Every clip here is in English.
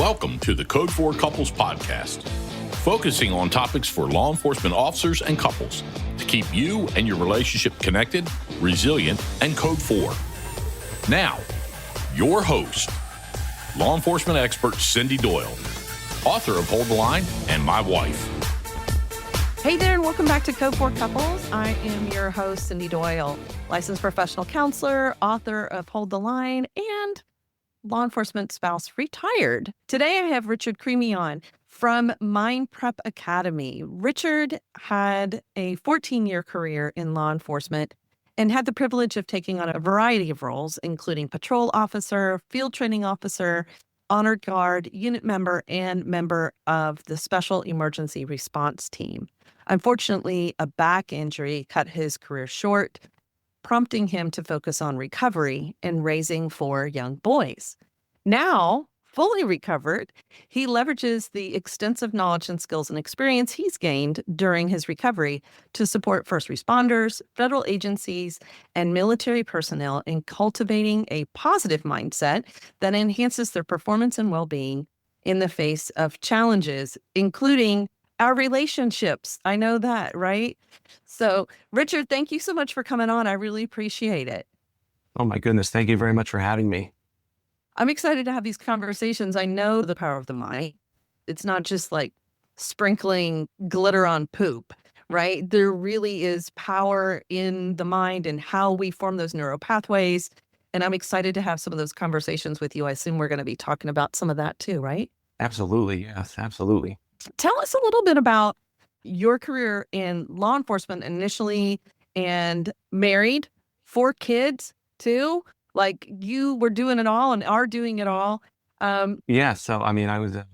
Welcome to the Code 4 Couples podcast, focusing on topics for law enforcement officers and couples to keep you and your relationship connected, resilient, and Code 4. Now, your host, law enforcement expert Cindy Doyle, author of Hold the Line, and my wife. Hey there, and welcome back to Code 4 Couples. I am your host, Cindy Doyle, licensed professional counselor, author of Hold the Line, and law enforcement spouse retired. Today, I have Richard Crimi on from Mind Prep Academy. Richard had a 14-year career in law enforcement and had the privilege of taking on a variety of roles, including patrol officer, field training officer, honored guard, unit member, and member of the Special Emergency Response Team. Unfortunately, a back injury cut his career short, prompting him to focus on recovery and raising 4 young boys. Now, fully recovered, he leverages the extensive knowledge and skills and experience he's gained during his recovery to support first responders, federal agencies, and military personnel in cultivating a positive mindset that enhances their performance and well-being in the face of challenges, including our relationships. I know that, right? So, Richard, thank you so much for coming on. I really appreciate it. Oh my goodness. Thank you very much for having me. I'm excited to have these conversations. I know the power of the mind. It's not just like sprinkling glitter on poop, right? There really is power in the mind and how we form those neural pathways. And I'm excited to have some of those conversations with you. I assume we're going to be talking about some of that too, right? Absolutely. Yes, absolutely. Tell us a little bit about your career in law enforcement initially, and married, 4 kids too. Like, you were doing it all and are doing it all. Yeah. So, I mean, I was a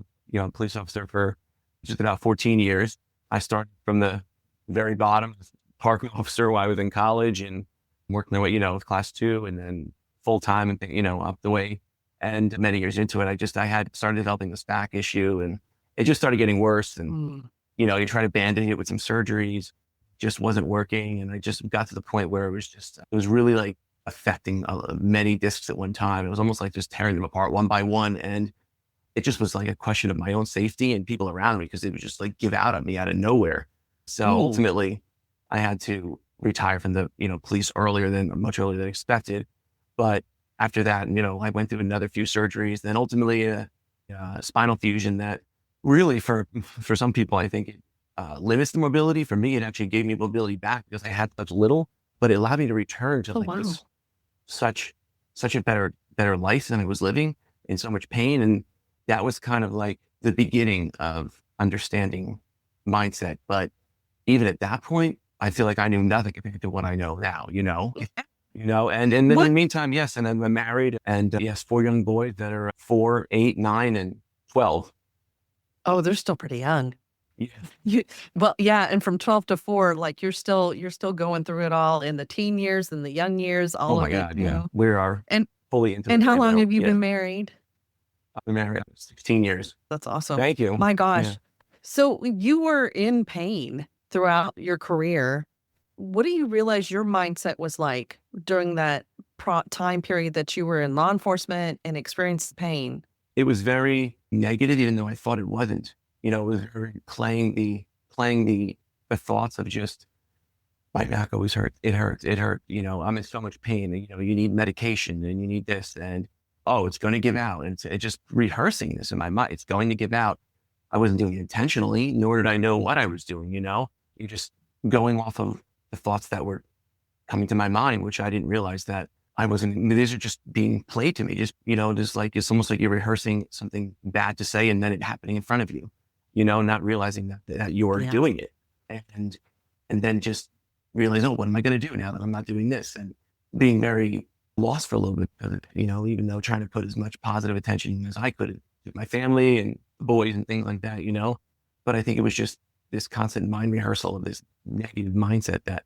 police officer for just about 14 years. I started from the very bottom, parking officer while I was in college, and worked my way, with class 2 and then full time and, up the way. And many years into it, I had started developing this back issue, and it just started getting worse. And, you try to bandage it with some surgeries, just wasn't working. And I just got to the point where it was really like affecting many discs at one time. It was almost like just tearing them apart one by one. And it just was like a question of my own safety and people around me, because it would just like give out on me out of nowhere. So ultimately I had to retire from the, police much earlier than expected. But after that, I went through another few surgeries, then ultimately a spinal fusion that really for some people, I think it limits the mobility. For me, it actually gave me mobility back because I had such little, but it allowed me to return to this such a better life than I was living, in so much pain. And that was kind of like the beginning of understanding mindset. But even at that point, I feel like I knew nothing compared to what I know now, and in the meantime, yes. And I'm married, and yes, 4 young boys that are 4, 8, 9, and 12. Oh, they're still pretty young. Yeah. And from 12 to 4, like you're still going through it all in the teen years and the young years, all of it. Oh my God, yeah. We are fully into it. And how long have you been married? I've been married 16 years. That's awesome. Thank you. My gosh. Yeah. So you were in pain throughout your career. What do you realize your mindset was like during that time period that you were in law enforcement and experienced pain? It was very negative, even though I thought it wasn't. It was playing the thoughts of just, my back always hurts. It hurts. I'm in so much pain. And, you need medication and you need this, and it's going to give out. And it's just rehearsing this in my mind. It's going to give out. I wasn't doing it intentionally, nor did I know what I was doing. You're just going off of the thoughts that were coming to my mind, which I didn't realize that I wasn't. These are just being played to me. Just like, it's almost like you're rehearsing something bad to say, and then it happening in front of you. Not realizing that you're doing it, and then just realize, what am I going to do now that I'm not doing this? And being very lost for a little bit, even though trying to put as much positive attention as I could to my family and the boys and things like that, But I think it was just this constant mind rehearsal of this negative mindset that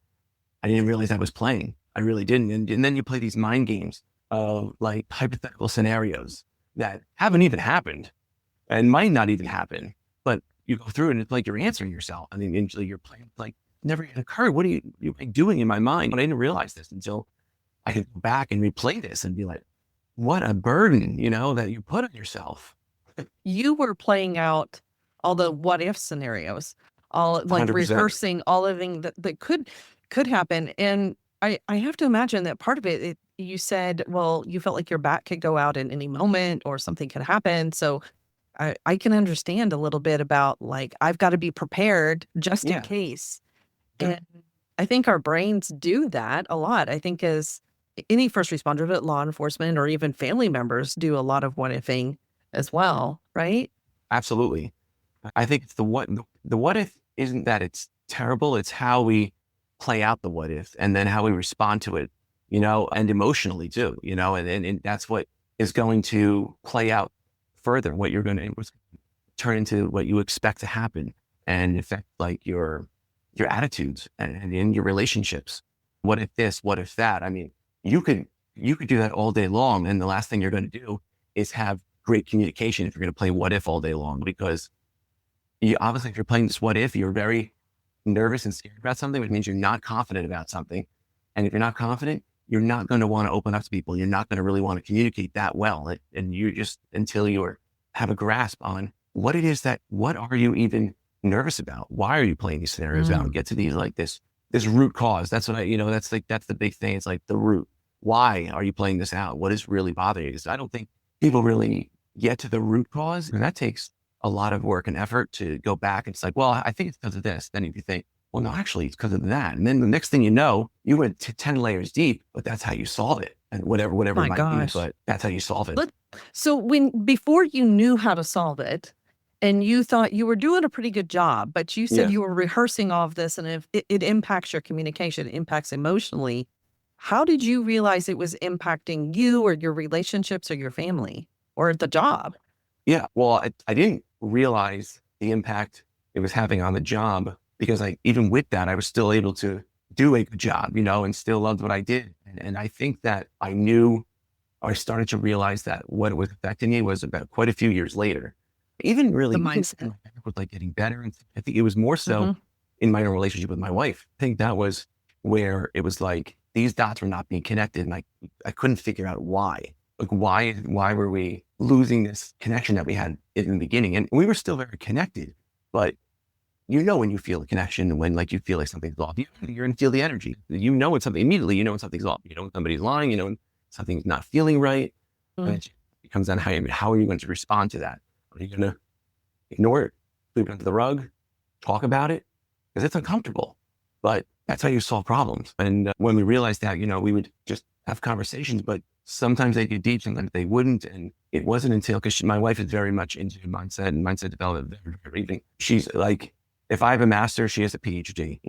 I didn't realize I was playing. I really didn't. And then you play these mind games of like hypothetical scenarios that haven't even happened and might not even happen. But you go through and it's like you're answering yourself. I mean, initially you're playing like never even occurred. What are you doing in my mind? But I didn't realize this until I could go back and replay this and be like, what a burden, that you put on yourself. you were playing out all the what if scenarios, all like 100%. rehearsing all of things that could happen. And I have to imagine that part of it, you said, well, you felt like your back could go out at any moment or something could happen. So I can understand a little bit about like, I've got to be prepared just in Yeah. case. Yeah. And I think our brains do that a lot. I think as any first responder, but law enforcement or even family members do a lot of what ifing as well, right? Absolutely. I think it's the what if isn't that it's terrible. It's how we play out the what if and then how we respond to it, and emotionally too, and that's what is going to play out further, what you're going to turn into what you expect to happen and affect like your attitudes and in your relationships. What if this, what if that? I mean, you could do that all day long. And the last thing you're going to do is have great communication if you're going to play what if all day long, because obviously if you're playing this what if, you're very nervous and scared about something, which means you're not confident about something. And if you're not confident, you're not going to want to open up to people. You're not going to really want to communicate that well. And you just, until you have a grasp on what it is what are you even nervous about? Why are you playing these scenarios out? And get to these like this root cause. That's what that's the big thing. It's like the root. Why are you playing this out? What is really bothering you? Because I don't think people really get to the root cause. And that takes a lot of work and effort to go back. And it's like, well, I think it's because of this. Then if you think, well, no, actually it's because of that. And then the next thing you know, you went to 10 layers deep, but that's how you solve it. And whatever My it might gosh. be, but that's how you solve it. So before you knew how to solve it and you thought you were doing a pretty good job, but you said Yeah. you were rehearsing all of this and if it impacts your communication, it impacts emotionally. How did you realize it was impacting you or your relationships or your family or the job? Yeah. Well, I didn't realize the impact it was having on the job because even with that, I was still able to do a good job, and still loved what I did. And I think that I started to realize that what it was affecting me was about quite a few years later. Even really The mindset. my back was like getting better. And I think it was more so Mhm. in my own relationship with my wife. I think that was where it was like these dots were not being connected. And I couldn't figure out why. Like why were we losing this connection that we had in the beginning? And we were still very connected, but when you feel a connection, when like you feel like something's off, you're going to feel the energy. When something immediately, when something's off, when somebody's lying, when something's not feeling right. Mm. And it comes down to how are you going to respond to that? Are you going to ignore it, sweep it under the rug, talk about it? Because it's uncomfortable, but that's how you solve problems. And when we realized that, we would just have conversations, but sometimes they get deep, sometimes they wouldn't. And it wasn't until, because my wife is very much into mindset and mindset development. She's like, if I have a master, she has a PhD,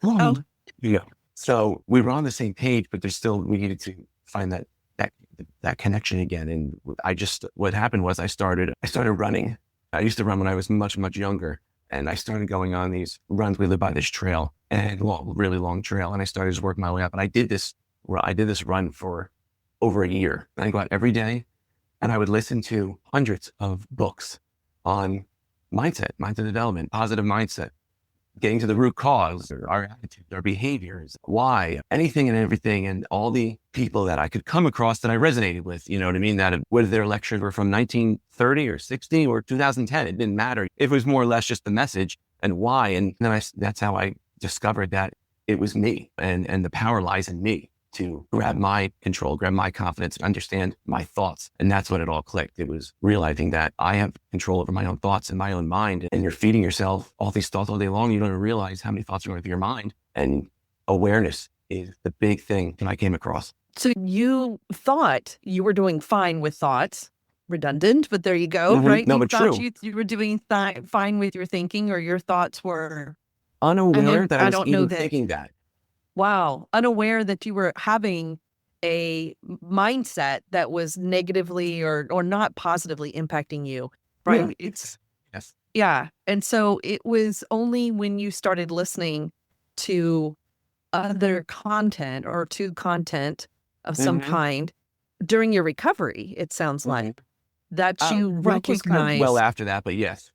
Oh. Yeah. So we were on the same page, but we needed to find that connection again. And what happened was I started running. I used to run when I was much, much younger. And I started going on these runs. We live by this trail and really long trail. And I started just working my way up. And I did this run for over a year. And I go out every day and I would listen to hundreds of books on mindset development, positive mindset, getting to the root cause, or our attitudes, our behaviors, why, anything and everything, and all the people that I could come across that I resonated with, you know what I mean? That whether their lectures were from 1930 or 60 or 2010, it didn't matter. It was more or less just the message and why. And then that's how I discovered that it was me and the power lies in me to grab my control, grab my confidence, and understand my thoughts. And that's when it all clicked. It was realizing that I have control over my own thoughts and my own mind. And you're feeding yourself all these thoughts all day long. You don't even realize how many thoughts are going through your mind. And awareness is the big thing that I came across. So you thought you were doing fine with thoughts. Redundant, but there you go, right? No, You but thought true. you were doing fine with your thinking, or your thoughts were Unaware that I was don't know even that. thinking that. Wow, unaware that you were having a mindset that was negatively or not positively impacting you, right? Yeah. It's Yes. yeah. And so it was only when you started listening to other content or to content of some Mhm. kind during your recovery, it sounds like, that you Well, it was kind of well recognized. after that, but yes.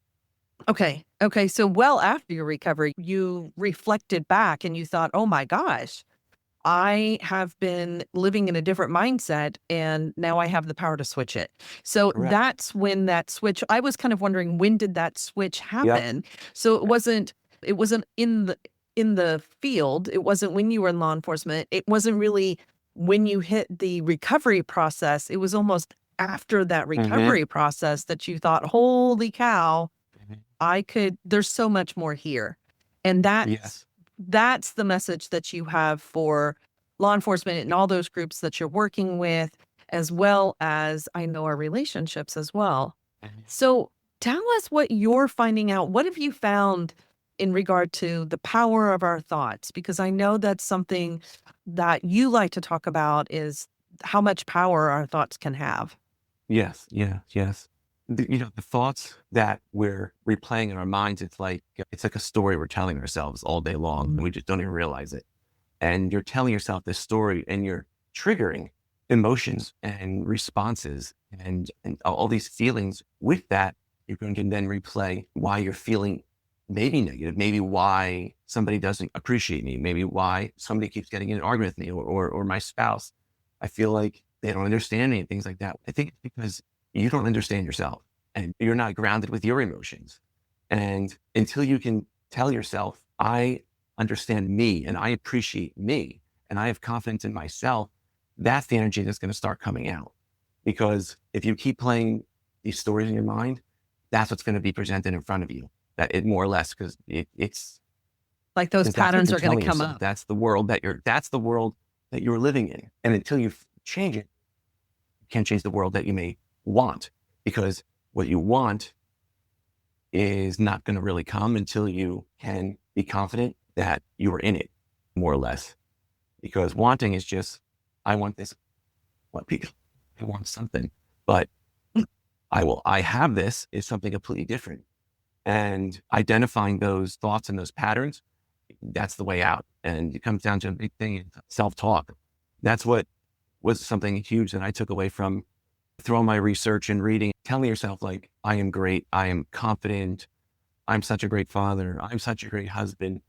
Okay. So well after your recovery, you reflected back and you thought, oh my gosh, I have been living in a different mindset and now I have the power to switch it. So Correct. that's when that switch, I was kind of wondering, when did that switch Yep. happen? So it wasn't in the field. It wasn't when you were in law enforcement. It wasn't really when you hit the recovery process. It was almost after that hmm recovery process that you thought, holy cow, hmm there's so much more here. And that's Yes. that's the message that you have for law enforcement and all those groups that you're working with, as well as I know our relationships as well. Mhm. So tell us what you're finding out. What have you found in regard to the power of our thoughts? Because I know that's something that you like to talk about, is how much power our thoughts can have. Yes. Yeah. Yes. The thoughts that we're replaying in our minds, it's like a story we're telling ourselves all day long, and we just don't even realize it. And you're telling yourself this story, and you're triggering emotions and responses and all these feelings. With that, you're going to then replay why you're feeling maybe negative, maybe why somebody doesn't appreciate me, maybe why somebody keeps getting in an argument with me, or my spouse. I feel like they don't understand me and things like that. I think it's because you don't understand yourself and you're not grounded with your emotions. And until you can tell yourself, I understand me and I appreciate me and I have confidence in myself, that's the energy that's going to start coming out. Because if you keep playing these stories in your mind, that's what's going to be presented in front of you. That it more or less, because it's Like those because that's what patterns you're are going to telling come yourself. up. That's the world that you're living in. And until you change it, you can't change the world that you may want, because what you want is not going to really come until you can be confident that you are in it, more or less. Because wanting is just, I want this, what people, I want something, but I have this is something completely different. And identifying those thoughts and those patterns, that's the way out. And it comes down to a big thing, self-talk. That's what was something huge that I took away from through all my research and reading. Telling yourself, like, I am great, I am confident, I'm such a great father, I'm such a great husband,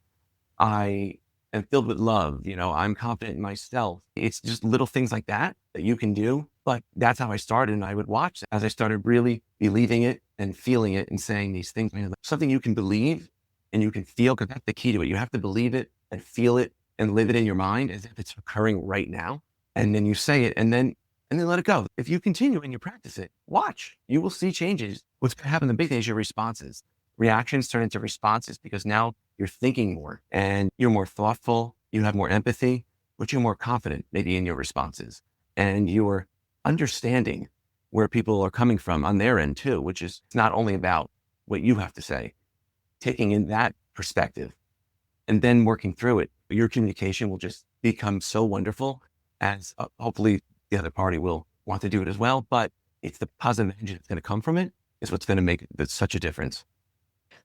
I am filled with love, I'm confident in myself. It's just little things like that that you can do. But that's how I started. And I would watch as I started really believing it and feeling it and saying these things. Something you can believe and you can feel, because that's the key to it. You have to believe it and feel it and live it in your mind as if it's occurring right now. And then you say it and then let it go. If you continue and you practice it, watch, you will see changes. What's going to happen, the big thing is your responses. Reactions turn into responses because now you're thinking more and you're more thoughtful. You have more empathy, but you're more confident maybe in your responses, and you're understanding where people are coming from on their end too, which is not only about what you have to say, taking in that perspective and then working through it. Your communication will just become so wonderful, as hopefully the other party will want to do it as well. But it's the positive energy that's going to come from it is what's going to make such a difference.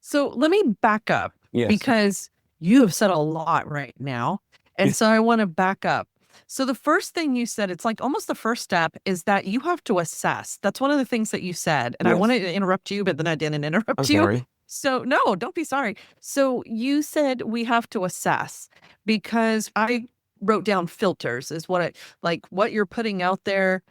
So let me back up, Yes. because you have said a lot right now. And so I want to back up. So the first thing you said, it's like almost the first step, is that you have to assess. That's one of the things that you said. And I Yes. wanted to interrupt you, but then I didn't I'm interrupt you. sorry. So no, don't be sorry. So you said we have to assess, because I wrote down filters is what you're putting out there,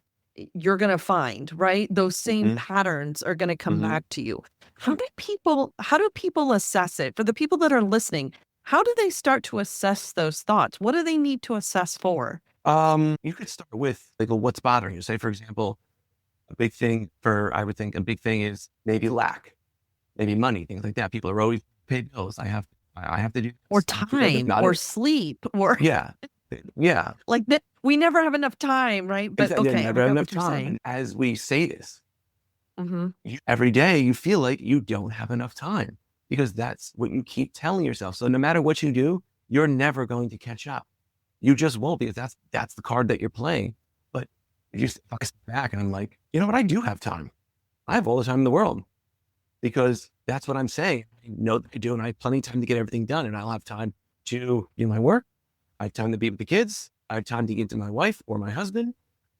you're going to find, right? Those same hmm patterns are going to come hmm back to you. How do people assess it? For the people that are listening, how do they start to assess those thoughts? What do they need to assess for? You could start with, like, well, what's bothering you? Say, for example, I would think a big thing is maybe lack, maybe money, things like that. People are always pay bills. I have to do Or this. That's time not or it. sleep or Yeah. Yeah. like that. We never have enough time, right? But Exactly. okay, I Never have got enough what you're time. saying. And as we say this, Hmm. every day you feel like you don't have enough time, because that's what you keep telling yourself. So no matter what you do, you're never going to catch up. You just won't, because that's the card that you're playing. But if I step back and I'm like, you know what? I do have time. I have all the time in the world, because that's what I'm saying. I know that I do, and I have plenty of time to get everything done. And I'll have time to do my work. I have time to be with the kids. I have time to get to my wife or my husband.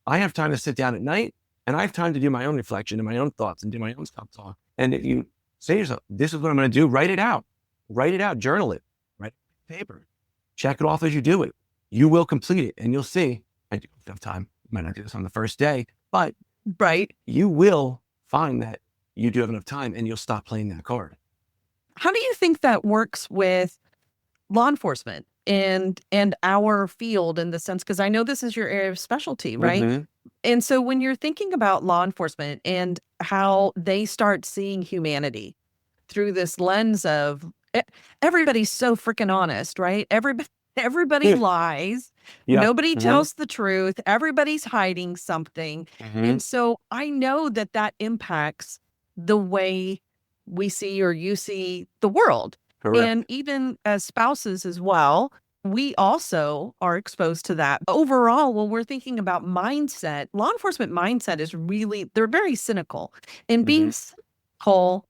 I have time to sit down at night, and I have time to do my own reflection and my own thoughts and do my own self-talk. And if you say to yourself, this is what I'm going to do, write it out, journal it, write it on paper, check it off as you do it. you will complete it, and you'll see, I do have time. Might not do this on the first day, but Right. you will find that you do have enough time, and you'll stop playing that card. How do you think that works with law enforcement and our field in the sense, because I know this is your area of specialty, right? Mhm. And so when you're thinking about law enforcement and how they start seeing humanity through this lens of everybody's so freaking honest, right? Everybody Yeah. lies. Yeah. Nobody Mhm. tells the truth. Everybody's hiding something. And Mhm. so I know that that impacts the way we see or you see the world. Correct. And even as spouses as well, we also are exposed to that. Overall, when we're thinking about mindset, law enforcement mindset is really, they're very cynical. And being Mhm. cynical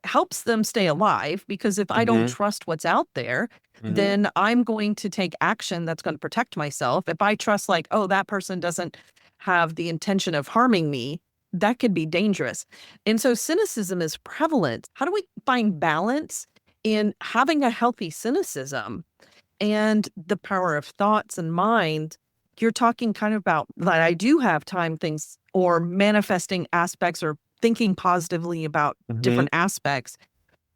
helps them stay alive, because if I don't Mhm. trust what's out there, Mhm. then I'm going to take action that's going to protect myself. If I trust, like, oh, that person doesn't have the intention of harming me, that could be dangerous. And so cynicism is prevalent. How do we find balance in having a healthy cynicism and the power of thoughts and mind? You're talking kind of about that I do have time things or manifesting aspects or thinking positively about Mhm. different aspects.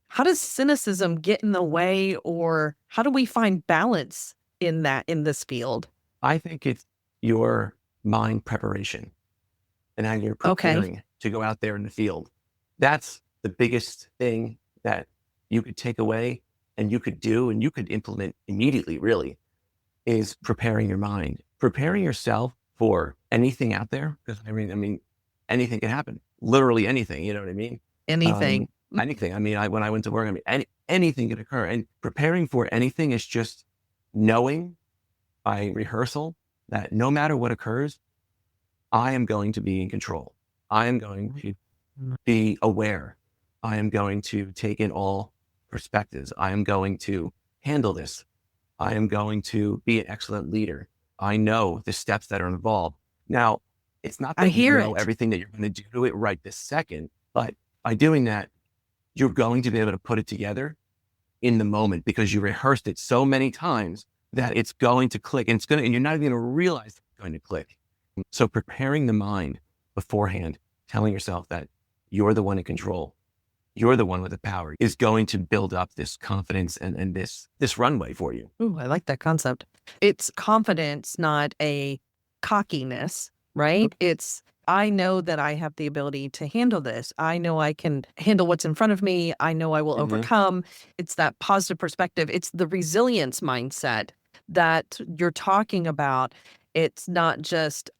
How does cynicism get in the way, or how do we find balance in that in this field? I think it's your mind preparation and how you're Okay. preparing to go out there in the field. That's the biggest thing that you could take away and you could do and you could implement immediately, really, is preparing your mind, preparing yourself for anything out there. Because I mean, anything can happen. Literally anything. You know what I mean? Anything. Um, anything. I mean, when I went to work, I mean, anything could occur. And preparing for anything is just knowing by rehearsal that no matter what occurs, I am going to be in control. I am going to be aware. I am going to take in all perspectives. I am going to handle this. I am going to be an excellent leader. I know the steps that are involved. Now, it's not I that you hear know it. everything that you're going to do to it right this second, but by doing that, you're going to be able to put it together in the moment because you rehearsed it so many times that it's going to click, and and you're not even going to realize it's going to click. So preparing the mind beforehand, telling yourself that you're the one in control, you're the one with the power, is going to build up this confidence and this runway for you. Ooh, I like that concept. It's confidence, not a cockiness, right? It's, I know that I have the ability to handle this. I know I can handle what's in front of me. I know I will Mhm. overcome. It's that positive perspective. It's the resilience mindset that you're talking about. It's not just,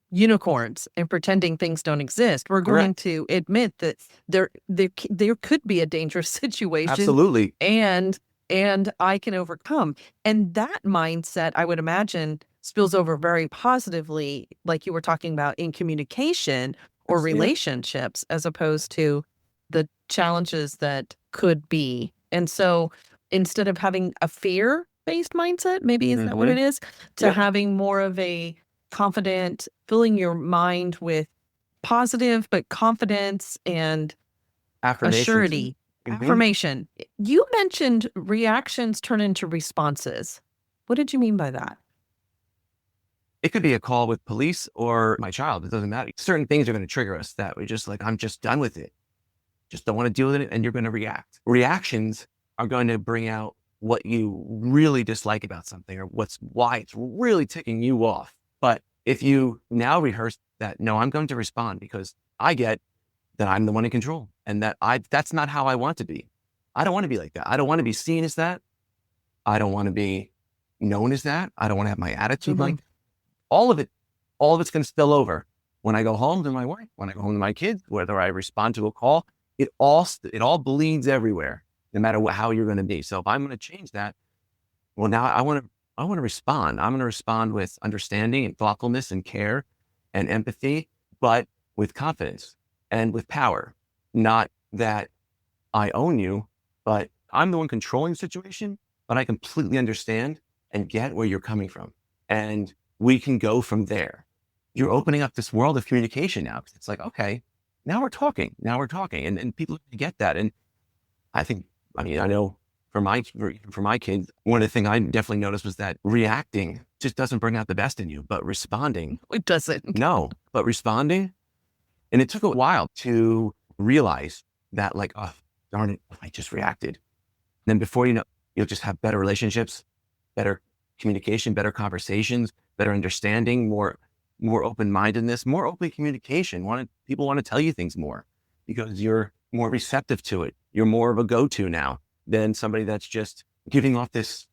unicorns and pretending things don't exist. We're going Correct. to admit that there could be a dangerous situation, Absolutely. and I can overcome. And that mindset, I would imagine, spills over very positively, like you were talking about, in communication or Yeah. relationships, as opposed to the challenges that could be. And so instead of having a fear-based mindset, maybe is that what it Mhm. is, to Yep. having more of a confident, filling your mind with positive but confidence and a Affirmations. surety, Mhm. affirmation. You mentioned reactions turn into responses. What did you mean by that? It could be a call with police or my child. It doesn't matter. Certain things are going to trigger us that we just like, I'm just done with it. Just don't want to deal with it. And you're going to react. Reactions are going to bring out what you really dislike about something or why it's really ticking you off. But if you now rehearse that, no, I'm going to respond because I get that I'm the one in control and that's not how I want to be. I don't want to be like that. I don't want to be seen as that. I don't want to be known as that. I don't want to have my attitude like Mhm. that. All of it, all of it's going to spill over when I go home to my wife, when I go home to my kids, whether I respond to a call, it all bleeds everywhere, no matter how you're going to be. So if I'm going to change that, well, now I want to respond. I'm going to respond with understanding and thoughtfulness and care and empathy, but with confidence and with power. Not that I own you, but I'm the one controlling the situation, but I completely understand and get where you're coming from. And we can go from there. You're opening up this world of communication now because it's like, okay, now we're talking. Now we're talking. And people get that. And I think, I mean, I know for my kids, one of the things I definitely noticed was that reacting just doesn't bring out the best in you, but responding, It doesn't. no, but responding. And it took a while to realize that, like, oh, darn it, I just reacted. And then before you know, you'll just have better relationships, better communication, better conversations, better understanding, more open-mindedness, more open communication. People want to tell you things more because you're more receptive to it. You're more of a go-to now than somebody that's just giving off this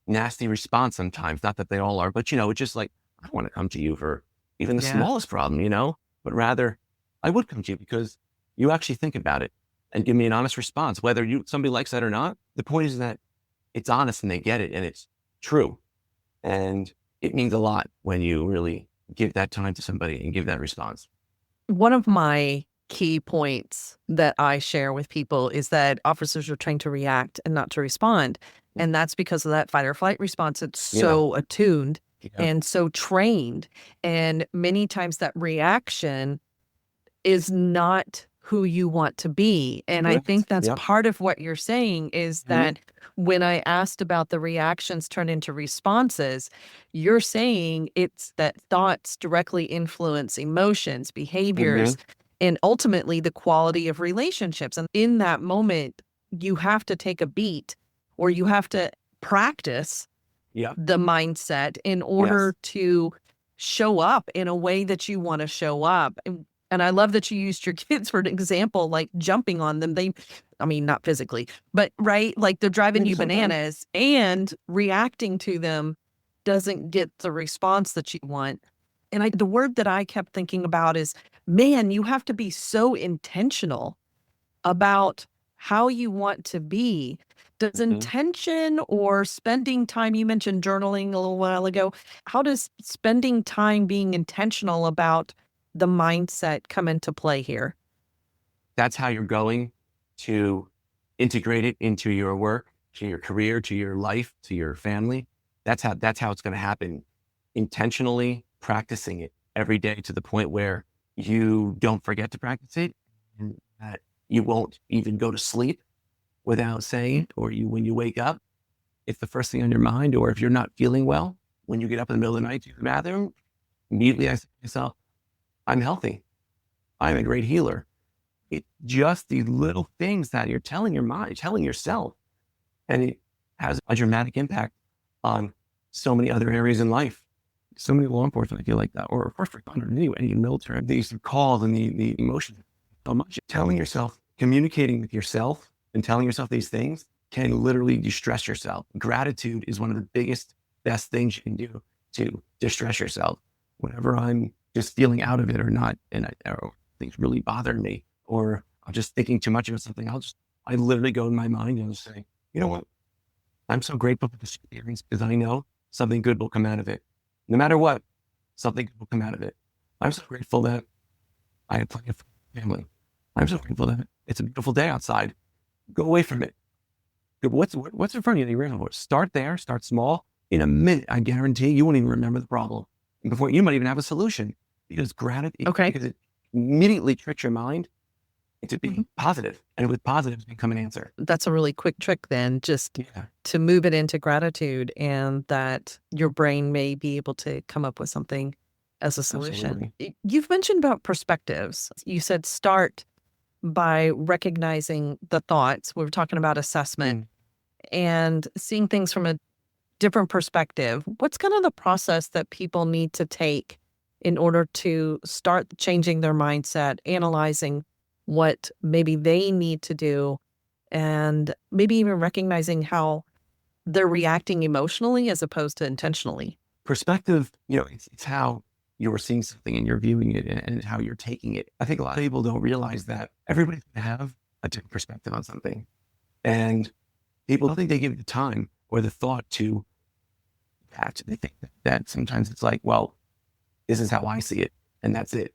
nasty response sometimes. Not that they all are, but it's just like, I don't want to come to you for even the Yeah. smallest problem, but rather I would come to you because you actually think about it and give me an honest response, whether somebody likes that or not. The point is that it's honest and they get it and it's true. And it means a lot when you really give that time to somebody and give that response. One of my key points that I share with people is that officers are trained to react and not to respond. And that's because of that fight or flight response. It's so attuned and so trained. And many times that reaction is not who you want to be. And I think that's part of what you're saying is that when I asked about the reactions turn into responses, you're saying it's that thoughts directly influence emotions, behaviors, and ultimately the quality of relationships. And in that moment, you have to take a beat or you have to practice the mindset in order to show up in a way that you want to show up. And I love that you used your kids for an example, like jumping on them. Not physically, but right, like they're driving you bananas and reacting to them doesn't get the response that you want. And the word that I kept thinking about is, man, you have to be so intentional about how you want to be. Does intention or spending time, you mentioned journaling a little while ago, how does spending time being intentional about the mindset come into play here? That's how you're going to integrate it into your work, to your career, to your life, to your family. That's how it's going to happen. Intentionally practicing it every day to the point where you don't forget to practice it and that you won't even go to sleep without saying it, or when you wake up, it's the first thing on your mind. Or if you're not feeling well, when you get up in the middle of the night to the bathroom, immediately I say to myself, I'm healthy. I'm a great healer. It's just these little things that you're telling your mind, telling yourself, and it has a dramatic impact on so many other areas in life. So many law enforcement, I feel like that, or first responder, anyway, any military, these calls and the emotion. So much telling yourself, communicating with yourself and telling yourself these things can literally de-stress yourself. Gratitude is one of the biggest, best things you can do to distress yourself. Whenever I'm just feeling out of it or not, or things really bother me, or I'm just thinking too much about something, I literally go in my mind and say, you know what? I'm so grateful for this experience because I know something good will come out of it. No matter what, something good will come out of it. I'm so grateful that I had plenty of family. I'm so grateful that it's a beautiful day outside. Go away from it. What's in front of you? Start there, start small. In a minute, I guarantee you won't even remember the problem. And before you might even have a solution because gratitude, because it immediately tricks your mind into being positive. And with positives become an answer. That's a really quick trick then, just to move it into gratitude and that your brain may be able to come up with something as a solution. Absolutely. You've mentioned about perspectives. You said start by recognizing the thoughts. We were talking about assessment and seeing things from a different perspective. What's kind of the process that people need to take in order to start changing their mindset, analyzing what maybe they need to do, and maybe even recognizing how they're reacting emotionally as opposed to intentionally? Perspective, it's how you're seeing something and you're viewing it and how you're taking it. I think a lot of people don't realize that everybody's going to have a different perspective on something. And people don't think they give the time or the thought to that. They think that sometimes it's like, well, this is how I see it. And that's it.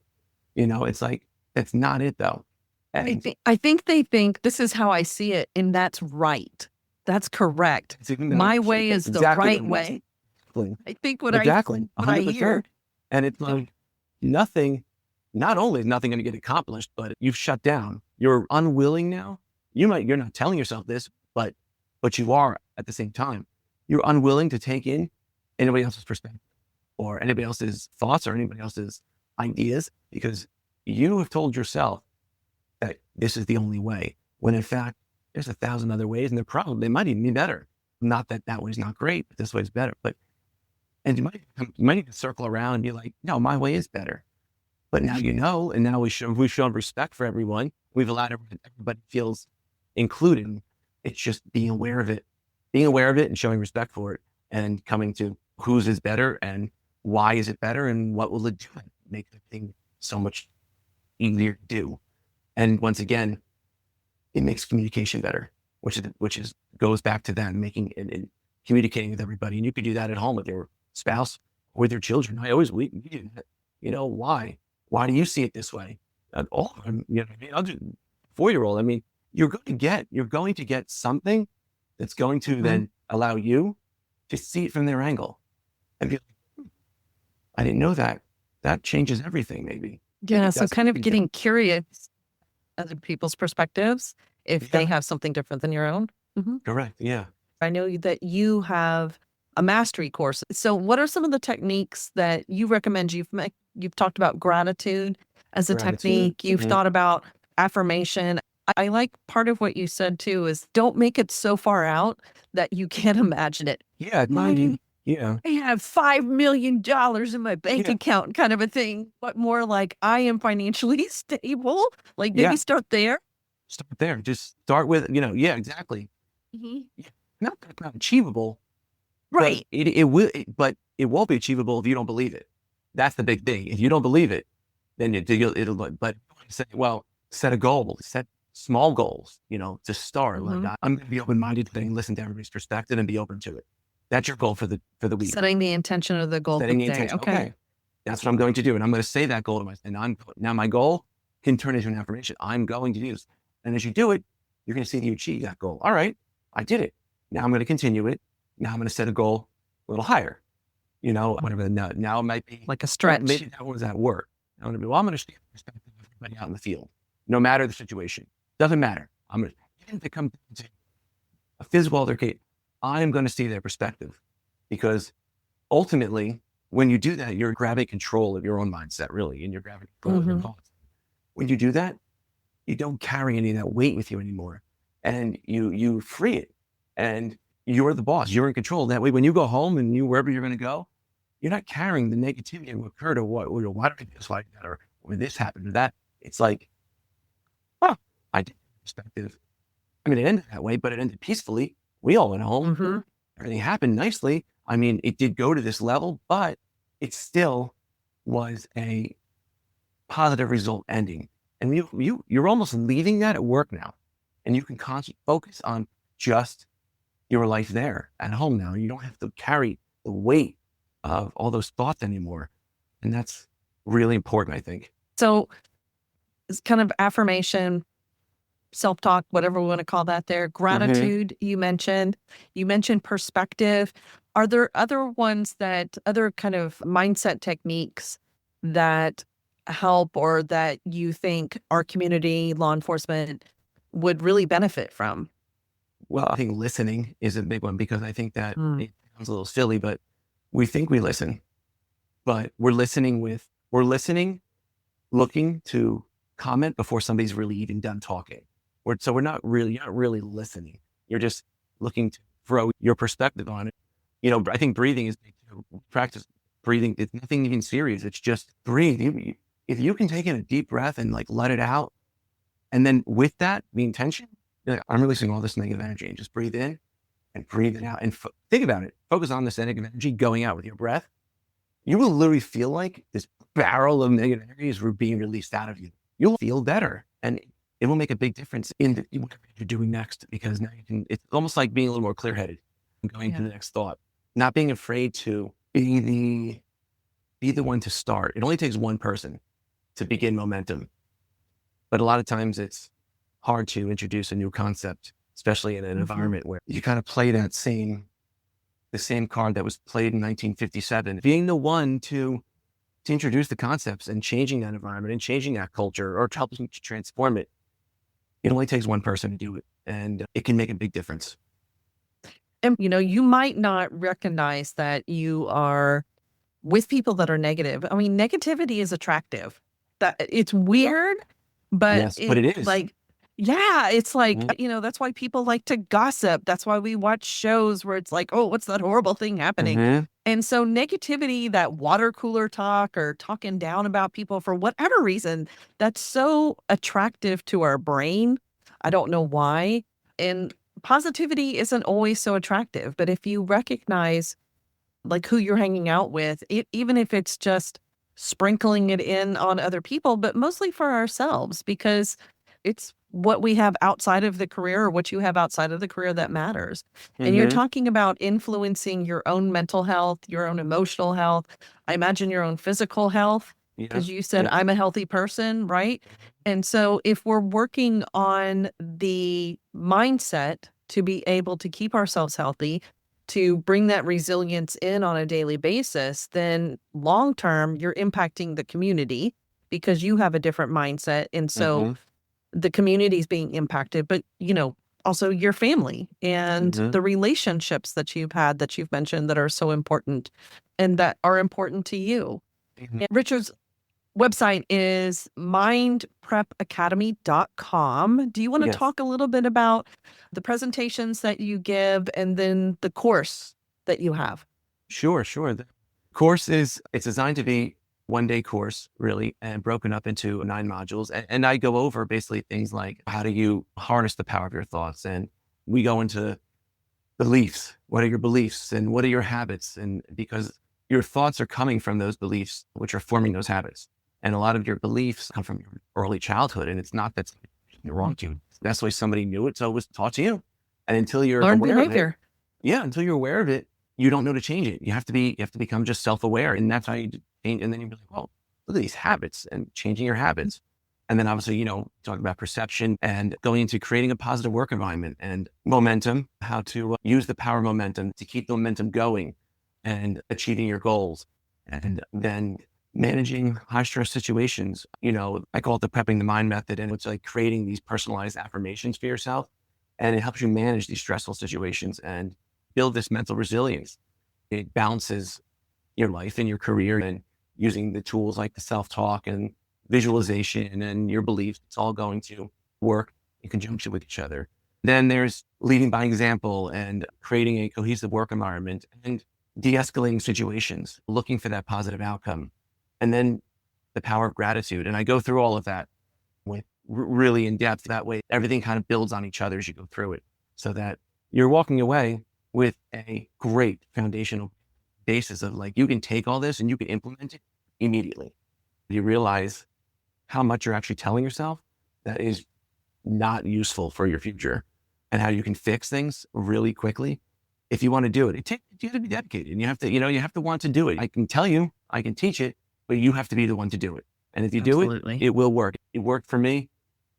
It's like, that's not it though. And I think they think this is how I see it, and that's right. That's correct. My way is the right way. I think what I hear. And it's like not only is nothing going to get accomplished, but you've shut down. You're unwilling now. You're not telling yourself this, but but you are at the same time, you're unwilling to take in anybody else's perspective or anybody else's thoughts or anybody else's ideas, because you have told yourself that this is the only way, when in fact, there's 1,000 other ways, and they might even be better. Not that that way's not great, but this way's better. And you might need to circle around and be like, no, my way is better. But now you know, and now we've shown respect for everyone. We've allowed everybody feels included. It's just being aware of it and showing respect for it and coming to whose is better and why is it better and what will it do? Make the thing so much easier to do. And once again, it makes communication better, which goes back to that, making and communicating with everybody. And you could do that at home with your spouse, or with your children. We do that. Why? Why do you see it this way? All of them, I'll do 4-year-old. I mean, you're going to get something that's going to then allow you to see it from their angle and be like, I didn't know that. That changes everything, maybe. Yeah. So kind of getting curious other people's perspectives if they have something different than your own. Correct. Yeah. I know that you have a mastery course. So what are some of the techniques that you recommend? You've talked about gratitude as a technique. You've thought about affirmation. I like part of what you said too is don't make it so far out that you can't imagine it. Yeah. Yeah. I have $5 million in my bank account kind of a thing, but more like I am financially stable. Like maybe start there. Start there. Just start with, exactly. Not that's not achievable. Right. But it won't be achievable if you don't believe it. That's the big thing. If you don't believe it, then but set a goal, set small goals, to start. Like I'm going to be open-minded to listen to everybody's perspective and be open to it. That's your goal for the week. Setting the intention of the goal. Setting the intention. Okay. That's what I'm going to do. And I'm going to say that goal to myself. And now my goal can turn into an affirmation. I'm going to do this. And as you do it, you're going to see that you achieve that goal. All right, I did it. Now I'm going to continue it. Now I'm going to set a goal a little higher. Whatever. Now it might be like a stretch. Maybe that was at work. I'm going to share the perspective of everybody out in the field, no matter the situation. Doesn't matter. Even if it comes to a physical altercation, I'm going to see their perspective, because ultimately, when you do that, you're grabbing control of your own mindset, really, and you're grabbing control of your thoughts. When you do that, you don't carry any of that weight with you anymore, and you free it, and you're the boss. You're in control. That way, when you go home and wherever you're going to go, you're not carrying the negativity of what occurred or why did I do this like that or this happened or that. It's like, I did perspective. I mean, it ended that way, but it ended peacefully. We all went home. Everything happened nicely. I mean, it did go to this level, but it still was a positive result ending. And you're almost leaving that at work now, and you can constantly focus on just your life there at home now. You don't have to carry the weight of all those thoughts anymore. And that's really important, I think. So it's kind of affirmation, self-talk, whatever we want to call that there. Gratitude, you mentioned perspective. Are there other kind of mindset techniques that help or that you think our community, law enforcement would really benefit from? Well, I think listening is a big one, because I think that it sounds a little silly, but we think we listen, but we're listening looking to comment before somebody's really even done talking. You're not really listening. You're just looking to throw your perspective on it. I think breathing is big too. Practice breathing. It's nothing even serious. It's just breathe. If you can take in a deep breath and let it out, and then with that, the intention, I'm releasing all this negative energy, and just breathe in and breathe it out. And think about it. Focus on this negative energy going out with your breath. You will literally feel like this barrel of negative energy is being released out of you. You'll feel better, and it will make a big difference in whatever you're doing next, because now it's almost like being a little more clear-headed and going to the next thought, not being afraid to be the one to start. It only takes one person to begin momentum. But a lot of times it's hard to introduce a new concept, especially in an environment where you kind of play the same card that was played in 1957. Being the one to introduce the concepts and changing that environment and changing that culture or helping to transform it. It only takes one person to do it, and it can make a big difference. And, you might not recognize that you are with people that are negative. I mean, negativity is attractive. That it's weird, but Yes, but it is. yeah, it's like, Mhm. that's why people like to gossip. That's why we watch shows where it's like, oh, what's that horrible thing happening? Mhm. And so negativity, that water cooler talk or talking down about people for whatever reason, that's so attractive to our brain. I don't know why. And positivity isn't always so attractive, but if you recognize like who you're hanging out with, even if it's just sprinkling it in on other people, but mostly for ourselves, because it's what we have outside of the career or what you have outside of the career that matters. And you're Mhm. talking about influencing your own mental health, your own emotional health, I imagine your own physical health, Yeah. because you said, Yeah. I'm a healthy person, right? And so if we're working on the mindset to be able to keep ourselves healthy, to bring that resilience in on a daily basis, then long term, you're impacting the community because you have a different mindset. And so Mhm. the community is being impacted, but, also your family and Mhm. the relationships that you've had that you've mentioned that are so important and that are important to you. Mhm. And Richard's website is mindprepacademy.com. Do you want to Yes. talk a little bit about the presentations that you give and then the course that you have? Sure, sure. The course it's designed to be one-day course, really, and broken up into 9 modules. And I go over basically things like how do you harness the power of your thoughts? And we go into beliefs. What are your beliefs and what are your habits? And because your thoughts are coming from those beliefs, which are forming those habits. And a lot of your beliefs come from your early childhood. And it's not that's wrong to you. That's the way somebody knew it. So it was taught to you. And until you're Learned aware of it, behavior. yeah, until you're aware of it, you don't know to change it. You have to become just self-aware. And that's how you change. And then you're like, well, look at these habits and changing your habits. And then obviously, talking about perception and going into creating a positive work environment and momentum, how to use the power of momentum to keep the momentum going and achieving your goals. And then managing high stress situations. I call it the prepping the mind method. And it's like creating these personalized affirmations for yourself. And it helps you manage these stressful situations and build this mental resilience. It balances your life and your career and using the tools like the self-talk and visualization and your beliefs. It's all going to work in conjunction with each other. Then there's leading by example and creating a cohesive work environment and de-escalating situations, looking for that positive outcome. And then the power of gratitude. And I go through all of that with really in depth. That way, everything kind of builds on each other as you go through it so that you're walking away with a great foundational basis of like, you can take all this and you can implement it immediately. You realize how much you're actually telling yourself that is not useful for your future and how you can fix things really quickly. If you want to do it, you have to be dedicated and you have to want to do it. I can tell you, I can teach it, but you have to be the one to do it. And if you do it, Absolutely. it will work. It worked for me,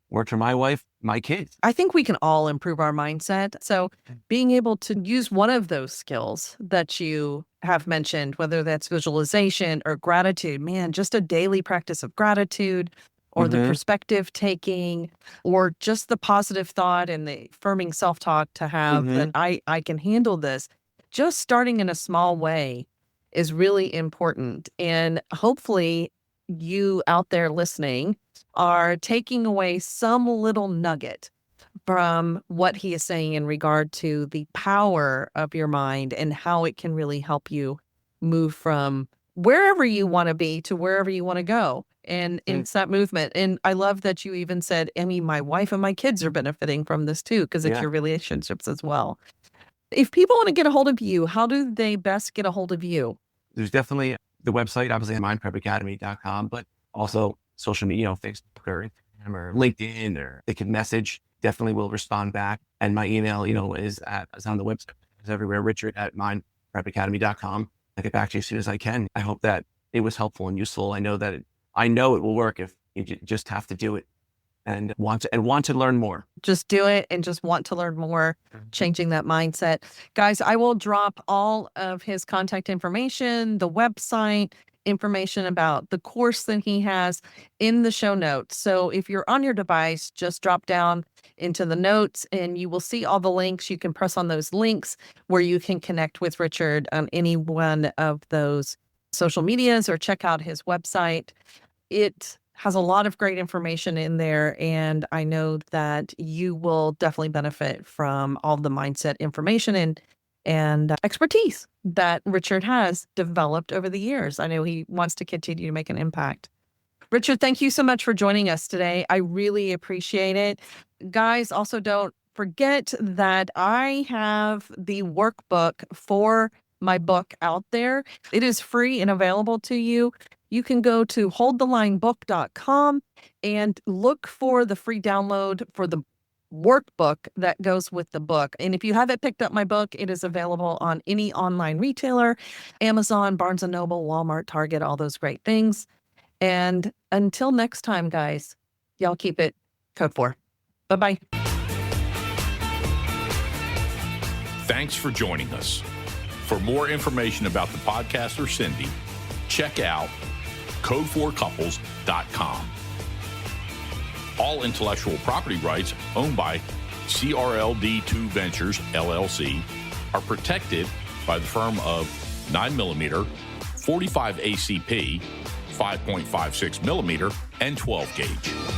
worked for my wife, my kids. I think we can all improve our mindset. So, being able to use one of those skills that you have mentioned, whether that's visualization or gratitude, man, just a daily practice of gratitude or the Mm-hmm. perspective taking or just the positive thought and the affirming self-talk to have Mm-hmm. that I can handle this. Just starting in a small way is really important. And hopefully you out there listening are taking away some little nugget from what he is saying in regard to the power of your mind and how it can really help you move from wherever you want to be to wherever you want to go. And it's that movement. And I love that you even said, I mean, my wife and my kids are benefiting from this too, because it's Yeah. your relationships as well. If people want to get a hold of you, how do they best get a hold of you? There's definitely the website, obviously mindprepacademy.com, but also social media, Facebook or Instagram or LinkedIn, or they can message. Definitely will respond back. And my email, is on the website. It's everywhere, Richard at mindprepacademy.com. I'll get back to you as soon as I can. I hope that it was helpful and useful. I know it will work if you just have to do it. and want to learn more. Just do it and just want to learn more, changing that mindset. Guys, I will drop all of his contact information, the website, information about the course that he has in the show notes. So if you're on your device, just drop down into the notes and you will see all the links. You can press on those links where you can connect with Richard on any one of those social medias or check out his website. It has a lot of great information in there, and I know that you will definitely benefit from all the mindset information and expertise that Richard has developed over the years. I know he wants to continue to make an impact. Richard, thank you so much for joining us today. I really appreciate it. Guys, also don't forget that I have the workbook for my book out there. It is free and available to you. You can go to holdthelinebook.com and look for the free download for the workbook that goes with the book. And if you haven't picked up my book, it is available on any online retailer, Amazon, Barnes & Noble, Walmart, Target, all those great things. And until next time, guys, y'all keep it Code 4. Bye-bye. Thanks for joining us. For more information about the podcast or Cindy, check out code4couples.com. All intellectual property rights owned by CRLD2 Ventures, LLC, are protected by the firm of 9mm, 45 ACP, 5.56mm, and 12 gauge.